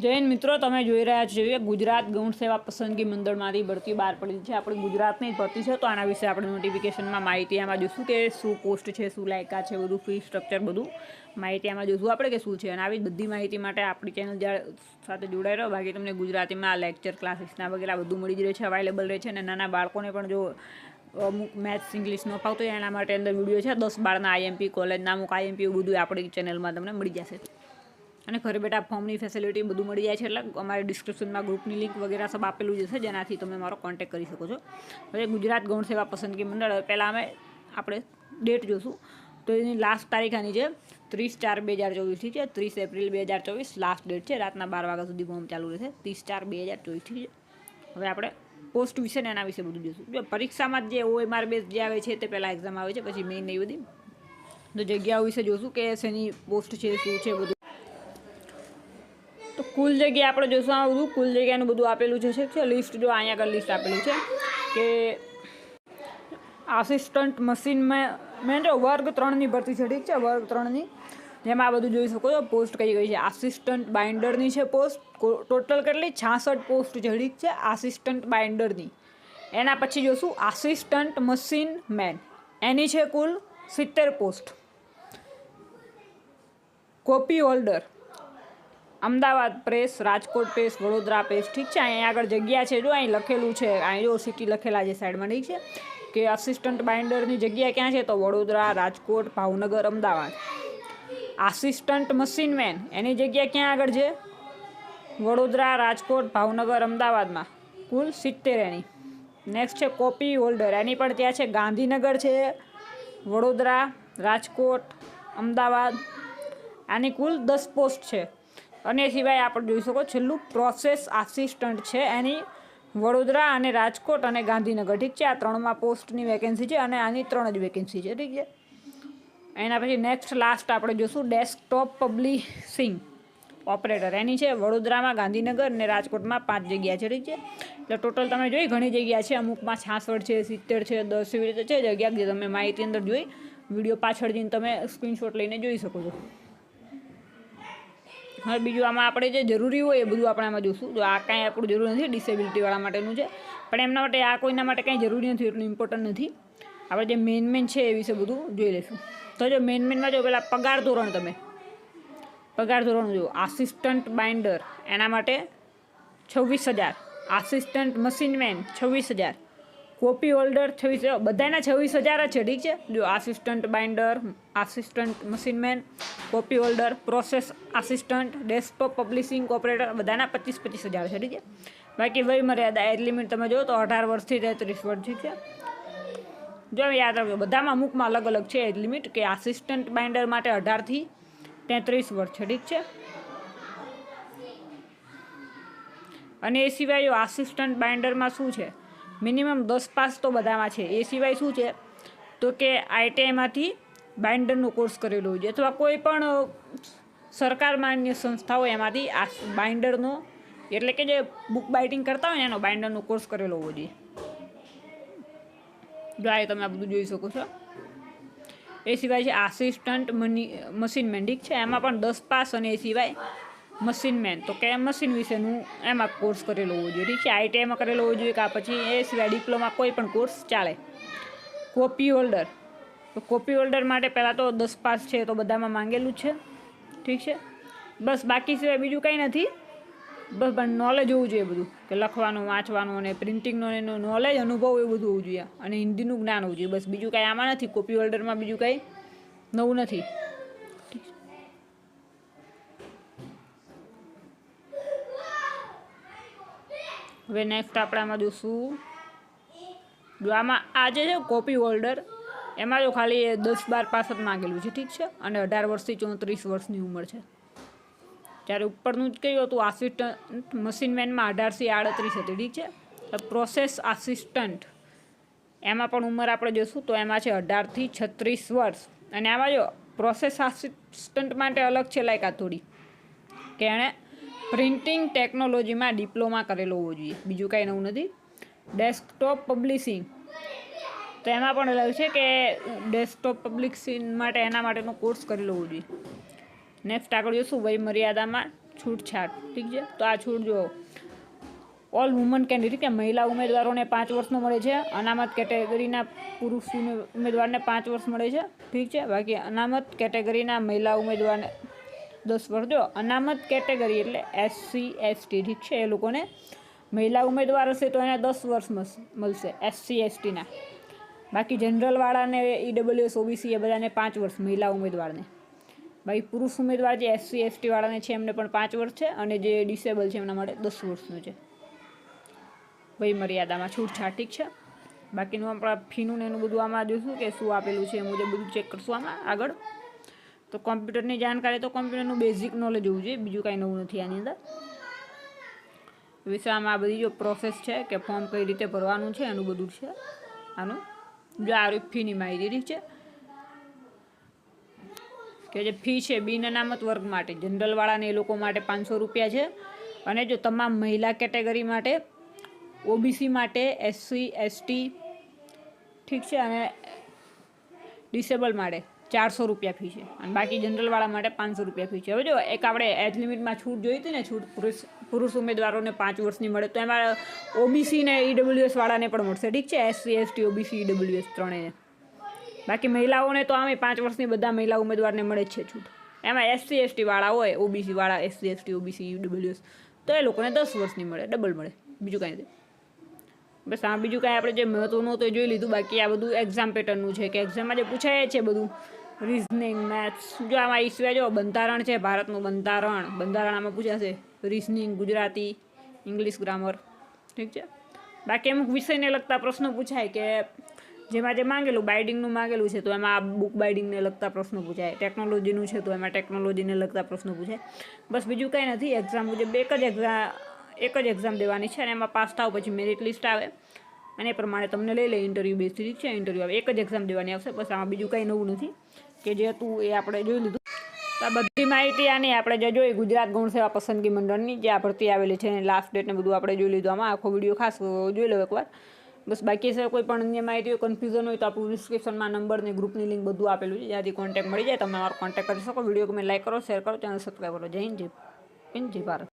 જૈન મિત્રો, તમે જોઈ રહ્યા છો ગુજરાત ગૌણ સેવા પસંદગી મંડળમાંથી ભરતી બહાર પડી છે. આપણે ગુજરાતની જ ભરતી છે, તો આના વિશે આપણે નોટિફિકેશનમાં માહિતી આમાં જોઈશું કે શું પોસ્ટ છે, શું લાયકાત છે, બધું ફી સ્ટ્રક્ચર બધું માહિતી આમાં જોઈશું આપણે કે શું છે. અને આવી બધી માહિતી માટે આપણી ચેનલ સાથે જોડાઈ રહ્યો. બાકી તમને ગુજરાતીમાં લેક્ચર ક્લાસીસના વગેરે બધું મળી જ રહે છે, અવેલેબલ રહે છે. અને નાના બાળકોને પણ જો અમુક મેથ્સ ઇંગ્લિશ ન ફાવતો હોય એના માટે અંદર વિડીયો છે 10-12ના આઈએમપી કોલેજના અમુક આઈએમપી બધું આપણી ચેનલમાં તમને મળી જશે. અને ઘરે બેઠા ફોર્મની ફેસિલિટી બધું મળી જાય છે. એટલે અમારી ડિસ્ક્રિપ્શનમાં ગ્રુપની લિંક વગેરે સબ આપેલું જશે, જેનાથી તમે મારો કોન્ટેક્ટ કરી શકો છો. હવે ગુજરાત ગૌણ સેવા પસંદગી મંડળ, પહેલાં આપણે ડેટ જોઈશું. તો એની લાસ્ટ તારીખ આની છે 30/4/2024 છે. 30 એપ્રિલ 2024 લાસ્ટ ડેટ છે. રાતના 12 વાગ્યા સુધી ફોર્મ ચાલુ રહેશે. 30/4/2024 છે. હવે આપણે પોસ્ટ વિશે ને એના વિશે બધું જોઈશું. જો પરીક્ષામાં જે OMR બેઝ જે આવે છે તે પહેલાં એક્ઝામ આવે છે, પછી મેઇન નહીં બધી. તો જગ્યાઓ વિશે જોઈશું કે શેની પોસ્ટ છે, શું છે બધું. તો કુલ જગ્યા આપણે જોઈશું આ બધું. કુલ જગ્યાનું બધું આપેલું છે લિસ્ટ. જો અહીંયા આગળ લિસ્ટ આપેલું છે કે આસિસ્ટન્ટ મશીનમેન વર્ગ 3ની ભરતી છે, ઠીક છે, વર્ગ 3ની. જેમાં આ બધું જોઈ શકો છો. પોસ્ટ કઈ છે? આસિસ્ટન્ટ બાઇન્ડરની છે પોસ્ટ. ટોટલ કેટલી? 66 પોસ્ટ છે, ઠીક છે, આસિસ્ટન્ટ બાઇન્ડરની. એના પછી જોઈશું આસિસ્ટન્ટ મશીનમેન, એની છે કુલ 70 post. Copy holder Ahmedabad press, Rajkot press, Vadodara press, ઠીક છે. અહીંયા આગળ જગ્યા છે, જો અહીં લખેલું છે, અહીં જો સિટી લખેલા છે સાઈડમાં, ઠીક છે, કે આસિસ્ટન્ટ બાઇન્ડરની જગ્યા ક્યાં છે? તો વડોદરા, રાજકોટ, ભાવનગર, અમદાવાદ. આસિસ્ટન્ટ મશીનમેન એની જગ્યા ક્યાં આગળ છે? વડોદરા, રાજકોટ, ભાવનગર, અમદાવાદમાં. કુલ 70 એની. નેક્સ્ટ છે કોપી હોલ્ડર, એની પણ ત્યાં છે, ગાંધીનગર છે, વડોદરા, રાજકોટ, અમદાવાદ. આની કુલ 10 પોસ્ટ છે. અને એ સિવાય આપણે જોઈ શકો છેલ્લું પ્રોસેસ આસિસ્ટન્ટ છે, એની વડોદરા અને રાજકોટ અને ગાંધીનગર, ઠીક છે. આ 3માં પોસ્ટની વેકેન્સી છે અને આની 3 જ વેકેન્સી છે, ઠીક છે. એના પછી નેક્સ્ટ લાસ્ટ આપણે જોઈશું ડેસ્કટોપ પબ્લિશિંગ ઓપરેટર, એની છે વડોદરામાં, ગાંધીનગર અને રાજકોટમાં 5 જગ્યા છે, ઠીક છે. એટલે ટોટલ તમે જોઈ ઘણી જગ્યા છે. અમુકમાં 66 છે, 70 છે, 10 એવી રીતે છે જગ્યા. જે તમે માહિતી અંદર જોઈ વિડીયો પાછળ જઈને તમે સ્ક્રીનશોટ લઈને જોઈ શકો છો. હવે બીજું આમાં આપણે જે જરૂરી હોય એ બધું આપણે આમાં જોઈશું. જો આ કાંઈ આપણું જરૂર નથી, ડિસેબિલિટીવાળા માટેનું છે, પણ એમના માટે આ કોઈના માટે કાંઈ જરૂરી નથી, એટલું ઇમ્પોર્ટન્ટ નથી. આપણે જે મેન છે એ વિશે બધું જોઈ લઈશું. તો જો મેનમાં જો પેલા પગાર ધોરણ જો આસિસ્ટન્ટ બાઇન્ડર એના માટે 26,000, આસિસ્ટન્ટ મશીનમેન 26,000, કોપી હોલ્ડર 26,000, બધાના 26,000 જ છે, ઠીક છે. જો assistant binder, assistant machineman, copy holder, process assistant, desktop publishing operator, બધાના 25,000 છે, ઠીક છે. બાકી વય મર્યાદા એજ લિમિટ તમે જો તો 18 વર્ષથી 33 વર્ષ, ઠીક છે. જો યાદ રાખજો, બધામાં અમુકમાં અલગ અલગ છે એજ લિમિટ, કે આસિસ્ટન્ટ બાઇન્ડર માટે 18થી 33 વર્ષ છે, ઠીક છે. અને એ સિવાય આસિસ્ટન્ટ બાઇન્ડરમાં શું છે? મિનિમમ 10 પાસ તો બધામાં છે. એ સિવાય શું છે તો કે ITIમાંથી બાઇન્ડરનો કોર્સ કરેલો હોય છે, અથવા કોઈ પણ સરકાર માન્ય સંસ્થા હોય એમાંથી આ બાઇન્ડરનો, એટલે કે જે બુક બાઇટિંગ કરતા હોય ને એનો બાઇન્ડરનો કોર્સ કરેલો હોવો જોઈએ. જો આ તમે આ બધું જોઈ શકો છો. એ સિવાય છે આસિસ્ટન્ટ મશીનમેન, ઠીક છે. એમાં પણ 10 પાસ. અને એ સિવાય મશીનમેન, તો કે મશીન વિશેનું એમાં કોર્સ કરેલો હોવો જોઈએ, ઠીક છે. ITIમાં કરેલો હોવો જોઈએ, કાં પછી એ સિવાય ડિપ્લોમા કોઈ પણ કોર્સ ચાલે. કોપી હોલ્ડર, તો કોપી હોલ્ડર માટે પહેલાં તો 10 પાસ છે, તો બધામાં માંગેલું જ છે, ઠીક છે. બસ બાકી સિવાય બીજું કંઈ નથી. બસ પણ નોલેજ હોવું જોઈએ બધું, કે લખવાનું, વાંચવાનું અને પ્રિન્ટિંગનો એનો નોલેજ, અનુભવ એ બધું હોવું જોઈએ. અને હિન્દીનું જ્ઞાન હોવું જોઈએ. બસ બીજું કાંઈ આમાં નથી. કોપી હોલ્ડરમાં બીજું કંઈ નવું નથી. હવે નેક્સ્ટ આપણે આમાં જોઈશું. જો આમાં આ જે છે કોપી હોલ્ડર, એમાં જો ખાલી 10-12 પાસ જ માંગેલું છે, ઠીક છે. અને 18 વર્ષથી 34 વર્ષની ઉંમર છે. જ્યારે ઉપરનું જ કહ્યું હતું આસિસ્ટન્ટ મશીનમેનમાં 18થી 38 હતી, ઠીક છે. પ્રોસેસ આસિસ્ટન્ટ એમાં પણ ઉંમર આપણે જોઈશું, તો એમાં છે 18થી 36 વર્ષ. અને આમાં જો પ્રોસેસ આસિસ્ટન્ટ માટે અલગ છે લાયકાત થોડી, કે એણે પ્રિન્ટિંગ ટેકનોલોજીમાં ડિપ્લોમા કરેલો હોવો જોઈએ. બીજું કાંઈ નવું નથી. ડેસ્કટોપ પબ્લિશિંગ, તો એમાં પણ અલગ છે કે ડેસ્કટોપ પબ્લિશિંગ માટે એના માટેનો કોર્સ કરેલો હોવો જોઈએ. નેક્સ્ટ આગળ જોઈશું વય મર્યાદામાં છૂટછાટ, ઠીક છે. તો આ છૂટ જો ઓલ વુમન કેન્ડિડેટ કે મહિલા ઉમેદવારોને 5 વર્ષનો મળે છે. અનામત કેટેગરીના પુરુષ ઉમેદવારને 5 વર્ષ મળે છે, ઠીક છે. બાકી અનામત કેટેગરીના મહિલા ઉમેદવારને 10 વર્ષ. જો અનામત કેટેગરી એટલે SC ST, ઠીક છે, એ લોકોને મહિલા ઉમેદવાર હશે તો એને 10 વર્ષ મળશે SC STના. બાકી જનરલવાળાને EWS OBC એ બધાને 5 વર્ષ મહિલા ઉમેદવારને. બાકી પુરુષ ઉમેદવાર જે SC ST વાળાને છે એમને પણ 5 વર્ષ છે, અને જે ડિસેબલ છે એમના માટે 10 વર્ષનું છે વય મર્યાદામાં છૂટછાટ, ઠીક છે. બાકીનું આપણા ફીનું ને એનું બધું આમાં જોઈશું કે શું આપેલું છે એ મુજબ બધું ચેક કરશું આમાં આગળ. તો કોમ્પ્યુટરની જાણકારી તો કોમ્પ્યુટરનું બેઝિક નોલેજ હોવું જોઈએ, બીજું કાંઈ નવું નથી આની અંદર. વિશે આમાં આ બધી જો પ્રોસેસ છે કે ફોર્મ કઈ રીતે ભરવાનું છે એનું બધું છે આનું. જો આ ફીની માહિતી, ઠીક છે, કે જે ફી છે બિન અનામત વર્ગ માટે જનરલવાળાને એ લોકો માટે 500 રૂપિયા છે. અને જો તમામ મહિલા કેટેગરી માટે, OBC માટે, SC ST, ઠીક છે, અને ડિસેબલ માટે 400 રૂપિયા ફી છે. અને બાકી જનરલવાળા માટે 500 રૂપિયા ફી છે. હવે જો એક આપણે એજ લિમિટમાં છૂટ જોઈ હતી ને, છૂટ પુરુષ ઉમેદવારોને 5 વર્ષની મળે, તો એમાં OBC ને EWS વાળાને પણ મળશે, ઠીક છે, SC ST OBC EWS ત્રણેયને. બાકી મહિલાઓને તો આમે 5 વર્ષની બધા મહિલા ઉમેદવારને મળે જ છે છૂટ. એમાં SC ST વાળા હોય, OBC વાળા, SC ST OBC EWS, તો એ લોકોને 10 વર્ષની મળે, ડબલ મળે, બીજું કાંઈ નથી. બસ આ બીજું કાંઈ આપણે જે મહત્વનું તો જોઈ લીધું. બાકી આ બધું એક્ઝામ પેટર્નનું છે કે એક્ઝામમાં જે પૂછાય છે બધું રિઝનિંગ, મેથ્સ. જો આમાં ઈસ્યુ જો બંધારણ છે, ભારતનું બંધારણ આમાં પૂછાશે. રિઝનિંગ, ગુજરાતી, ઇંગ્લિશ ગ્રામર, ઠીક છે. બાકી અમુક વિષયને લગતા પ્રશ્નો પૂછાય કે જેમાં જે માંગેલું બાઇડિંગનું માંગેલું છે તો એમાં આ બુક બાઇડિંગને લગતા પ્રશ્નો પૂછાય. ટેકનોલોજીનું છે તો એમાં ટેકનોલોજીને લગતા પ્રશ્નો પૂછાય. બસ બીજું કાંઈ નથી. એક્ઝામ મુજબ એક જ એક્ઝામ દેવાની છે, અને એમાં પાસ થાવ પછી મેરિટ લિસ્ટ આવે અને એ પ્રમાણે તમને લઈ લે ઇન્ટરવ્યૂ બેઝ, ઠીક છે. ઇન્ટરવ્યૂ આવે, એક જ એક્ઝામ દેવાની આવશે. બસ આમાં બીજું કાંઈ નવું નથી કે જે હતું એ આપણે જોઈ લીધું. તો આ બધી માહિતી આની આપણે જે જોઈ ગુજરાત ગૌણ સેવા પસંદગી મંડળની જે આ ભરતી આવેલી છે, લાસ્ટ ડેટ ને બધું આપણે જોઈ લીધું. આમાં આખો વિડીયો ખાસ જોઈ લો એકવાર. બસ બાકી છે કોઈ પણ અન્ય માહિતી હોય, કન્ફ્યુઝન હોય તો આપણું ડિસ્ક્રિપ્શનમાં નંબર ને ગ્રુપની લિંક બધું આપેલું છે, જ્યાંથી કોન્ટેક્ટ મળી જાય. તમે અમારો કોન્ટેક્ટ કરી શકો. વિડીયો ગમે લાઈક કરો, શેર કરો, ચેનલ સબસ્ક્રાઈબ કરો. જય હિન્દ, જય ભારત.